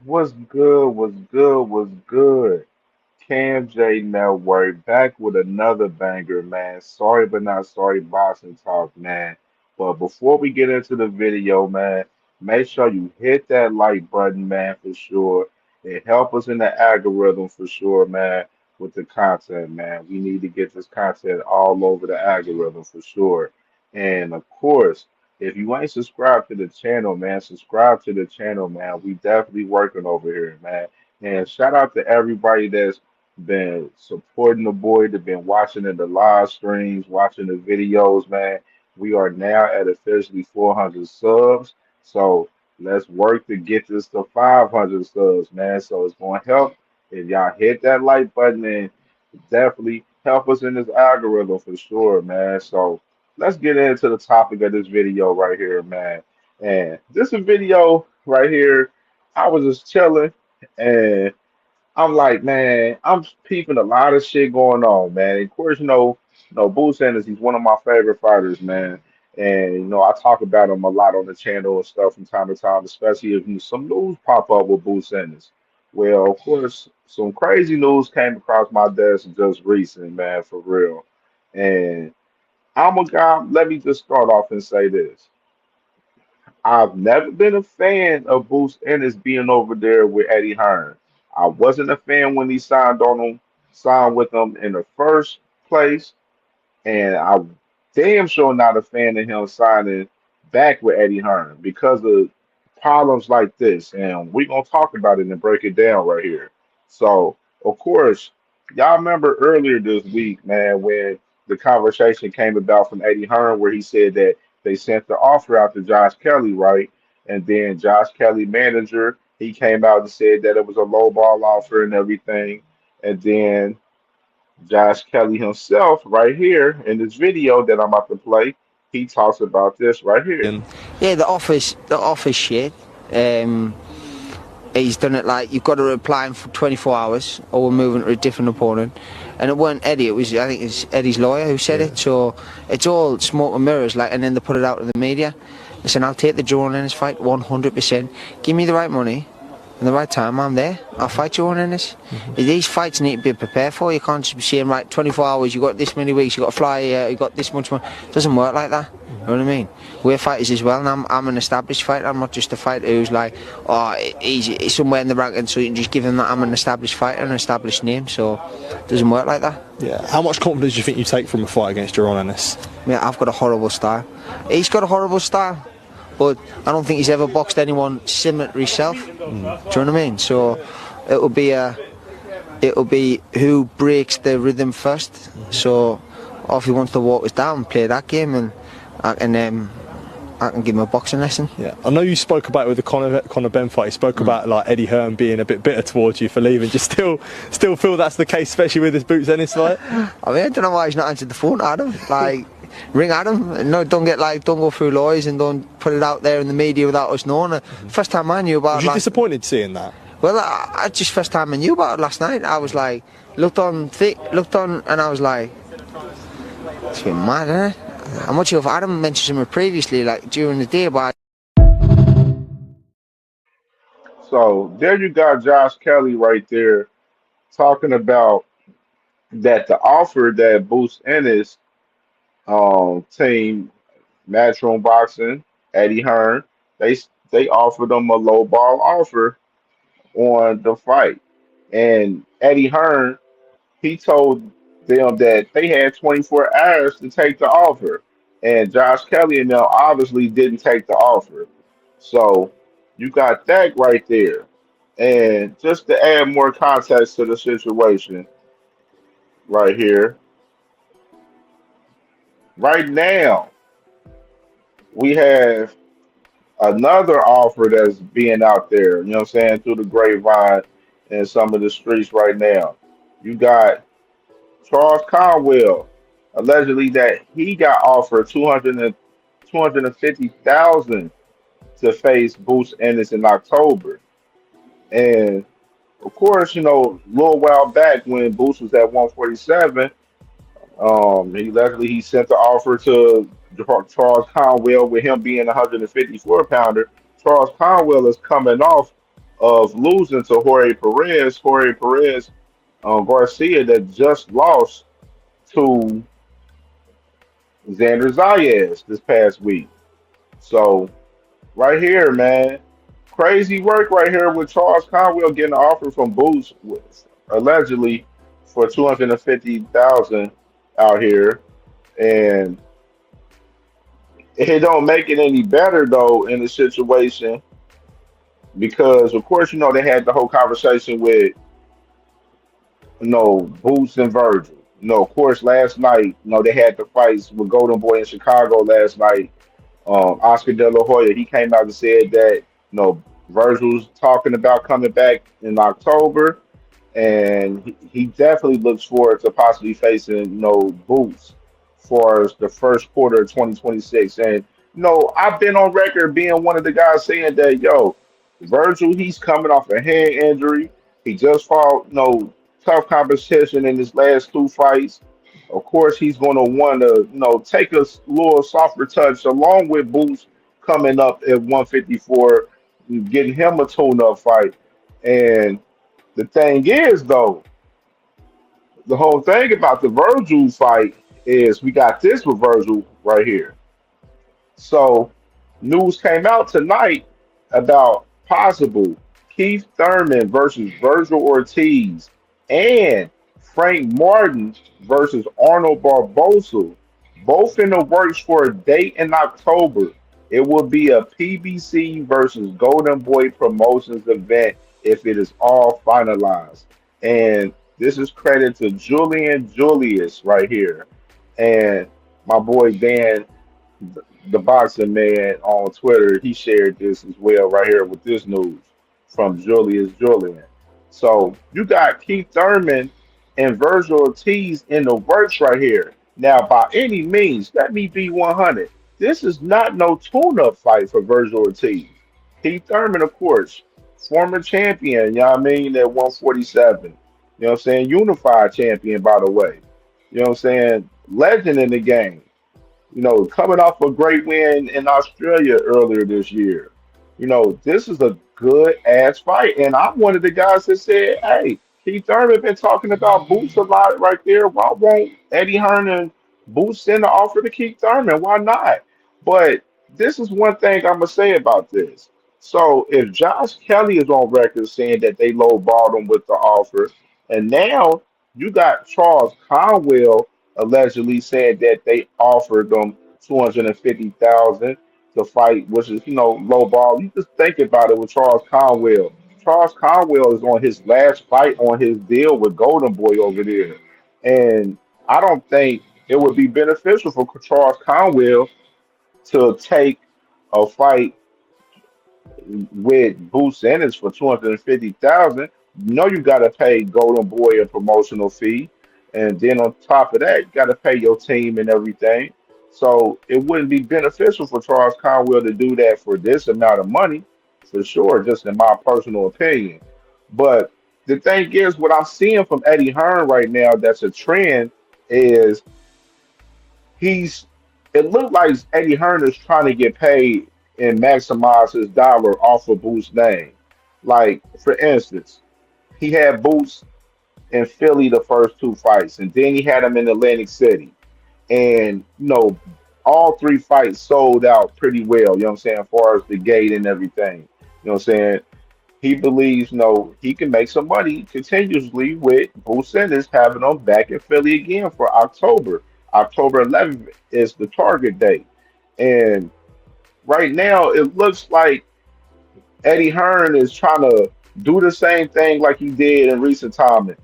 What's good? What's good? What's good? CamJNetwork back with another banger, man. Sorry but not sorry, boxing talk, man. But before we get into the video, man, make sure you hit that like button, man, for sure. It help us in the algorithm for sure, man, with the content, man. We need to get this content all over the algorithm for sure. And of course, if you ain't subscribed to the channel, man, subscribe to the channel, man. We definitely working over here, man. And shout out to everybody that's been supporting the boy, that been watching in the live streams, watching the videos, man. We are now at officially 400 subs. So let's work to get this to 500 subs, man. So it's going to help if y'all hit that like button and definitely help us in this algorithm for sure, man. So let's get into the topic of this video right here, man. And this video right here, I was just chilling and I'm like, man, I'm peeping a lot of shit going on, man. Of course, Boo Sanders, he's one of my favorite fighters, man. And I talk about him a lot on the channel and stuff from time to time, especially if some news pop up with Boo Sanders. Well, of course, some crazy news came across my desk just recent, man, for real. And I'm a guy. Let me just start off and say this. I've never been a fan of Bruce Ennis being over there with Eddie Hearn. I wasn't a fan when he signed with him in the first place, and I damn sure not a fan of him signing back with Eddie Hearn because of problems like this. And we're gonna talk about it and break it down right here. So, of course, y'all remember earlier this week, man, when the conversation came about from Eddie Hearn where he said that they sent the offer out to Josh Kelly, right? And then Josh Kelly manager, he came out and said that it was a low ball offer and everything. And then Josh Kelly himself, right here in this video that I'm about to play, he talks about this right here. Yeah, the office shit. Um, he's done it like you've got to reply in for 24 hours or we're moving to a different opponent. And it weren't Eddie, I think it's Eddie's lawyer who said it. So it's all smoke and mirrors, like, and then they put it out to the media. Listen, I'll take the Jordan Ennis fight 100%. Give me the right money and the right time, I'm there. I'll fight you on Ennis. These fights need to be prepared for. You can't just be saying, right, 24 hours, you got this many weeks, you got to fly here, you got this much money. It doesn't work like that. You know what I mean? We're fighters as well, and I'm an established fighter. I'm not just a fighter who's like, oh, he's somewhere in the ranking, so you can just give him that I'm an established fighter, an established name. So it doesn't work like that. Yeah. How much confidence do you think you take from a fight against Jaron Ennis? Yeah, I've got a horrible style. He's got a horrible style, but I don't think he's ever boxed anyone similar to himself. Do you know what I mean? So it'll be who breaks the rhythm first. So if he wants to walk us down, play that game, and I can give him a boxing lesson. Yeah, I know you spoke about it with the Conor Ben fight. You spoke about like Eddie Hearn being a bit bitter towards you for leaving. Do you still feel that's the case, especially with his Boots Ennis fight? I mean, I don't know why he's not answered the phone, Adam. Like, ring Adam. No, don't go through lawyers and don't put it out there in the media without us knowing it. First time I knew about Was it. you disappointed seeing that? Well, I just first time I knew about it last night. I was like, looked on, and I was like, it's a bit mad, isn't it? I'm not sure if Adam mentioned him previously, like during the day, but So there you got Josh Kelly right there talking about that the offer that Boost Ennis team, Matchroom Boxing, Eddie Hearn, they they offered them a low ball offer on the fight. And Eddie Hearn, he told them that they had 24 hours to take the offer. And Josh Kelly and them obviously didn't take the offer. So you got that right there. And just to add more context to the situation right here, right now, we have another offer that's being out there, you know what I'm saying, through the grapevine and some of the streets right now. You got Charles Conwell, allegedly that he got offered 250,000 to face Boots Ennis in October. And of course, a little while back when Boots was at 147, he sent the offer to Charles Conwell with him being a 154 pounder. Charles Conwell is coming off of losing to Jorge Perez Garcia that just lost to Xander Zayas this past week. So right here, man, crazy work right here with Charles Conwell getting an offer from Boots allegedly for 250,000 out here, and it don't make it any better though in the situation because of course they had the whole conversation with Boots and Virgil. Of course last night they had the fights with Golden Boy in Chicago last night. Oscar De La Hoya, he came out and said that Virgil's talking about coming back in October, and he definitely looks forward to possibly facing Boots for the first quarter of 2026. And I've been on record being one of the guys saying that Virgil, he's coming off a hand injury. He just fought tough competition in his last two fights. Of course, he's going to want to take a little softer touch along with Boots coming up at 154, getting him a tune-up fight. And the thing is, though, the whole thing about the Virgil fight is we got this with Virgil right here. So, news came out tonight about possible Keith Thurman versus Virgil Ortiz and Frank Martin versus Arnold Barbosa, both in the works for a date in October. It will be a PBC versus Golden Boy Promotions event if it is all finalized. And this is credit to Julian Julius right here. And my boy Dan, the boxing man on Twitter, he shared this as well right here with this news from Julius Julian. So you got Keith Thurman and Virgil Ortiz in the works right here. Now, by any means, let me be 100. This is not no tune-up fight for Virgil Ortiz. Keith Thurman, of course, former champion, you know what I mean, at 147. You know what I'm saying? Unified champion, by the way. You know what I'm saying? Legend in the game. Coming off a great win in Australia earlier this year. This is a good ass fight. And I'm one of the guys that said, hey, Keith Thurman been talking about Boots a lot right there. Why won't Eddie Hearn and Boots send an offer to Keith Thurman? Why not? But this is one thing I'm gonna say about this. So if Josh Kelly is on record saying that they lowballed him with the offer, and now you got Charles Conwell allegedly saying that they offered them 250,000 to fight, which is low ball. You just think about it with Charles Conwell. Charles Conwell is on his last fight on his deal with Golden Boy over there, and I don't think it would be beneficial for Charles Conwell to take a fight with Boots Ennis for 250,000. You got to pay Golden Boy a promotional fee, and then on top of that, you got to pay your team and everything. So it wouldn't be beneficial for Charles Conwell to do that for this amount of money, for sure, just in my personal opinion. But the thing is, what I'm seeing from Eddie Hearn right now, that's a trend, is he's. It looked like Eddie Hearn is trying to get paid and maximize his dollar off of Boots' name. Like, for instance, he had Boots in Philly the first two fights, and then he had him in Atlantic City. And, all three fights sold out pretty well, you know what I'm saying, as far as the gate and everything. You know what I'm saying? He believes, he can make some money continuously with Boots Ennis having him back in Philly again for October. October 11th is the target date. And right now, it looks like Eddie Hearn is trying to do the same thing like he did in recent time.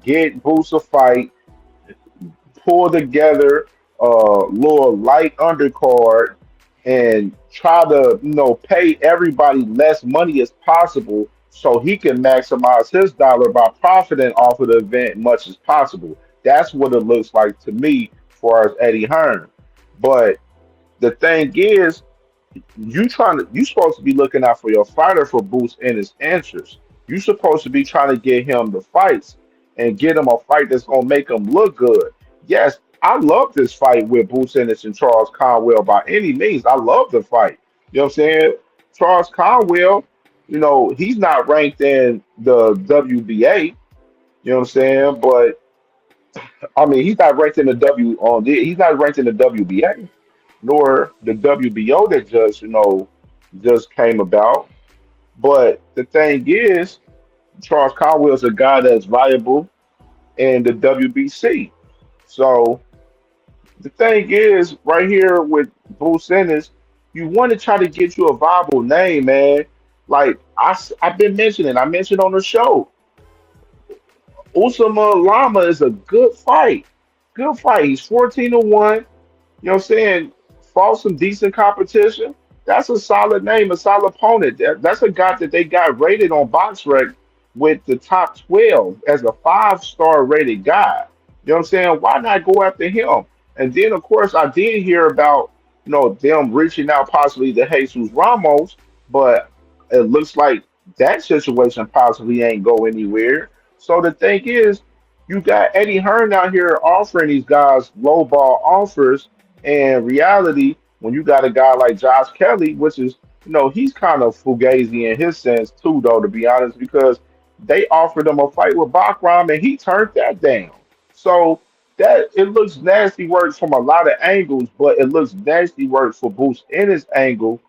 Get Boots a fight, pull together a little light undercard, and try to pay everybody less money as possible so he can maximize his dollar by profiting off of the event much as possible. That's what it looks like to me as far as Eddie Hearn. But the thing is, you supposed to be looking out for your fighter for Boots in his interests. You supposed to be trying to get him the fights and get him a fight that's gonna make him look good. Yes, I love this fight with Boots Ennis and Charles Conwell by any means. I love the fight. You know what I'm saying? Charles Conwell, he's not ranked in the WBA. You know what I'm saying? But I mean, he's not ranked in the he's not ranked in the WBA nor the WBO that just came about. But the thing is, Charles Caldwell's a guy that's viable in the WBC. So the thing is, right here with Bruce Ennis, you want to try to get you a viable name, man. Like I've been mentioning, I mentioned on the show, Usama Lama is a good fight. Good fight. He's 14-1. You know what I'm saying? Fought some decent competition. That's a solid name, a solid opponent. That's a guy that they got rated on BoxRec with the top 12 as a 5-star rated guy. You know what I'm saying? Why not go after him? And then, of course, I did hear about, them reaching out possibly to Jesus Ramos, but it looks like that situation possibly ain't go anywhere. So the thing is, you got Eddie Hearn out here offering these guys low ball offers, and reality, when you got a guy like Josh Kelly, which is, he's kind of fugazi in his sense too, though, to be honest, because they offered him a fight with Bakram and he turned that down. So that it looks nasty work from a lot of angles, but it looks nasty work for Boost in his angle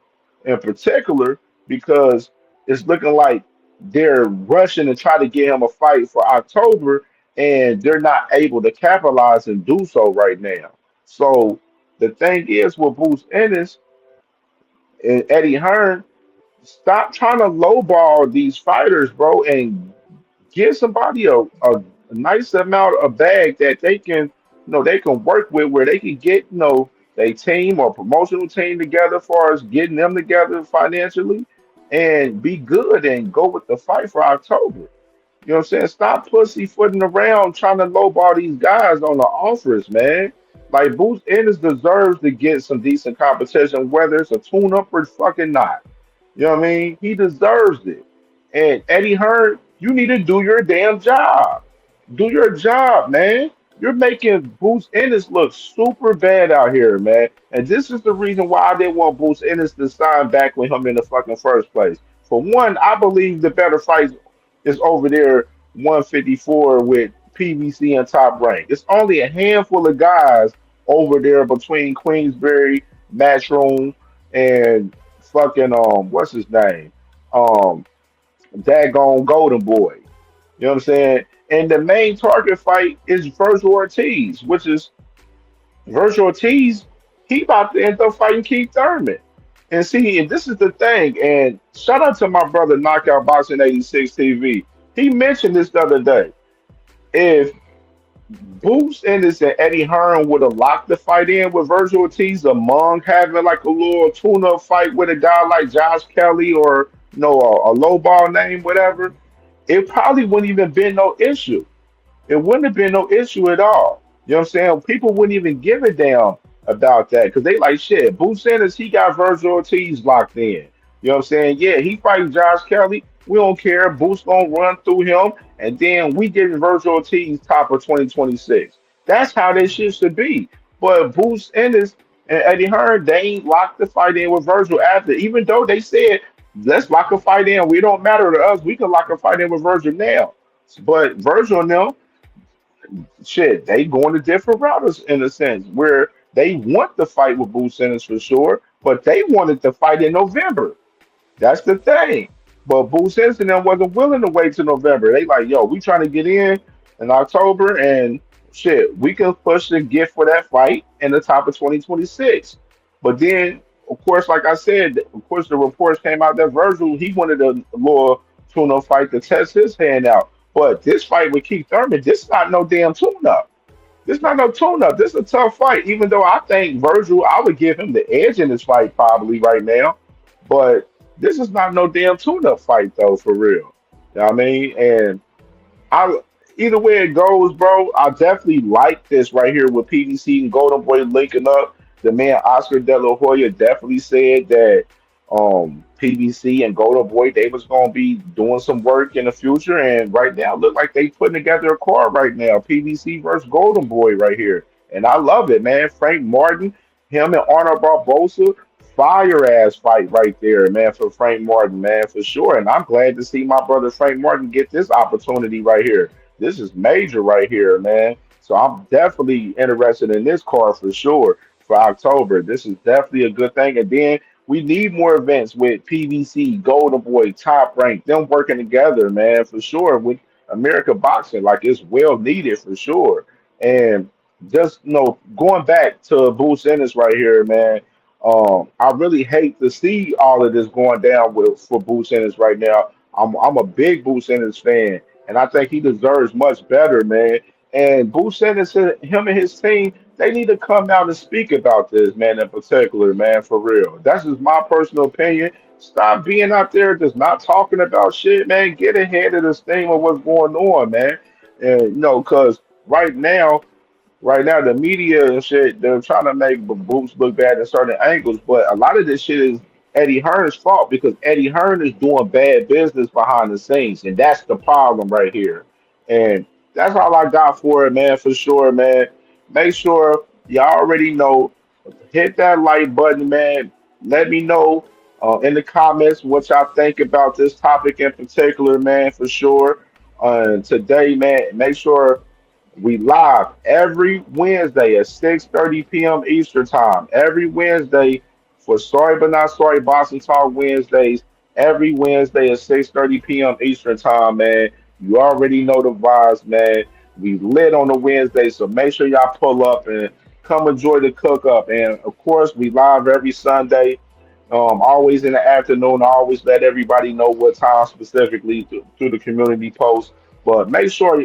in particular because it's looking like they're rushing to try to get him a fight for October, and they're not able to capitalize and do so right now. So the thing is with Bruce Ennis and Eddie Hearn, stop trying to lowball these fighters, bro, and give somebody a nice amount of bag that they can work with where they can get, a team or promotional team together as far as getting them together financially and be good and go with the fight for October. You know what I'm saying? Stop pussyfooting around trying to lowball these guys on the offers, man. Like Boots Ennis deserves to get some decent competition, whether it's a tune-up or fucking not. You know what I mean? He deserves it. And Eddie Hearn, you need to do your damn job. Do your job, man. You're making Boots Ennis look super bad out here, man. And this is the reason why I didn't want Boots Ennis to sign back with him in the fucking first place. For one, I believe the better fight is over there 154 with PVC and Top Rank. It's only a handful of guys over there between Queensberry, Matchroom, and fucking what's his name? Um Daggone Golden Boy. You know what I'm saying? And the main target fight is Virgil Ortiz, which is Virgil Ortiz, he about to end up fighting Keith Thurman. And see, and this is the thing, and shout out to my brother Knockout Boxing 86 TV. He mentioned this the other day. If Boots Ennis and Eddie Hearn would have locked the fight in with Virgil Ortiz among having like a little tune-up fight with a guy like Josh Kelly or a low ball name, whatever, it probably wouldn't even been no issue. It wouldn't have been no issue at all. You know what I'm saying? People wouldn't even give a damn about that because they like shit. Boots Sanders, he got Virgil Ortiz locked in. You know what I'm saying? Yeah, he fighting Josh Kelly. We don't care. Boots gonna run through him, and then we getting Virgil Ortiz top of 2026. That's how this shit should be. But Boots Ennis and Eddie Hearn, they ain't locked the fight in with Virgil after, even though they said let's lock a fight in. We don't matter to us. We can lock a fight in with Virgil now. But Virgil and them, shit, they going to different routes in a sense where they want the fight with Boots Ennis for sure, but they wanted to fight in November. That's the thing. But Boots Ennis and them wasn't willing to wait till November. They like, yo, we trying to get in October, and shit, we can push the gift for that fight in the top of 2026. But then, of course, like I said, of course, the reports came out that Virgil, he wanted a little tune-up fight to test his hand out. But this fight with Keith Thurman, this is not no damn tune-up. This not no tune-up. This is a tough fight. Even though I think Virgil, I would give him the edge in this fight probably right now. But this is not no damn tune-up fight though, for real. You know what I mean? And I either way it goes, bro, I definitely like this right here with PDC and Golden Boy linking up. The man Oscar De La Hoya definitely said that PBC and Golden Boy they was gonna be doing some work in the future, and right now look like they putting together a card right now. PBC versus Golden Boy right here, and I love it, man. Frank Martin, him and Arnold Barbosa fire ass fight right there, man, for Frank Martin, man, for sure. And I'm glad to see my brother Frank Martin get this opportunity right here. This is major right here, man. So I'm definitely interested in this card for sure for October. This is definitely a good thing. And then we need more events with PBC, Golden Boy, Top Rank, them working together, man, for sure with America Boxing. Like it's well needed for sure. And just going back to Boots Ennis right here, man. I really hate to see all of this going down with for Boots Ennis right now. I'm a big Boots Ennis fan, and I think he deserves much better, man. And Boots Ennis, him and his team, they need to come out and speak about this, man, in particular, man, for real. That's just my personal opinion. Stop being out there just not talking about shit, man. Get ahead of this thing of what's going on, man. And because right now. Right now, the media and shit, they're trying to make Boots look bad in certain angles, but a lot of this shit is Eddie Hearn's fault because Eddie Hearn is doing bad business behind the scenes, and that's the problem right here. And that's all I got for it, man, for sure, man. Make sure y'all already know, hit that like button, man. Let me know in the comments what y'all think about this topic in particular, man, for sure. Today, man, make sure we live every Wednesday at 6:30 p.m. Eastern Time. Every Wednesday for Sorry But Not Sorry Boxing Talk Wednesdays. Every Wednesday at 6:30 p.m. Eastern Time, man. You already know the vibes, man. We lit on the Wednesday, so make sure y'all pull up and come enjoy the cook up. And of course, we live every Sunday, always in the afternoon. I always let everybody know what time specifically through the community post. But make sure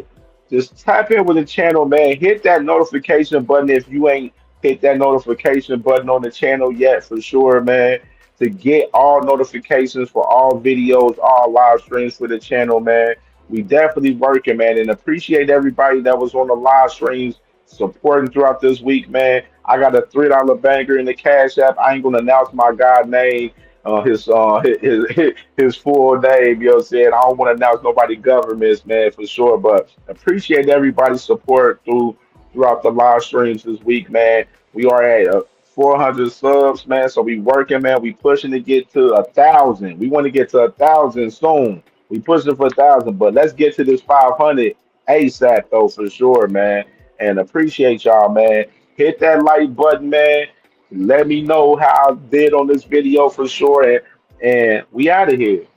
just tap in with the channel, man. Hit that notification button if you ain't hit that notification button on the channel yet, for sure, man. To get all notifications for all videos, all live streams for the channel, man. We definitely working, man, and appreciate everybody that was on the live streams supporting throughout this week, man. I got a $3 banger in the Cash App. I ain't gonna announce my guy name, his full name. You know what I'm saying? I don't want to announce nobody governments, man, for sure. But appreciate everybody's support throughout the live streams this week, man. We are at 400 subs, man. So we working, man. We pushing to get to 1,000. We want to get to 1,000 soon. We pushing for 1,000, but let's get to this 500 ASAP though, for sure, man. And appreciate y'all, man. Hit that like button, man. Let me know how I did on this video for sure. And we out of here.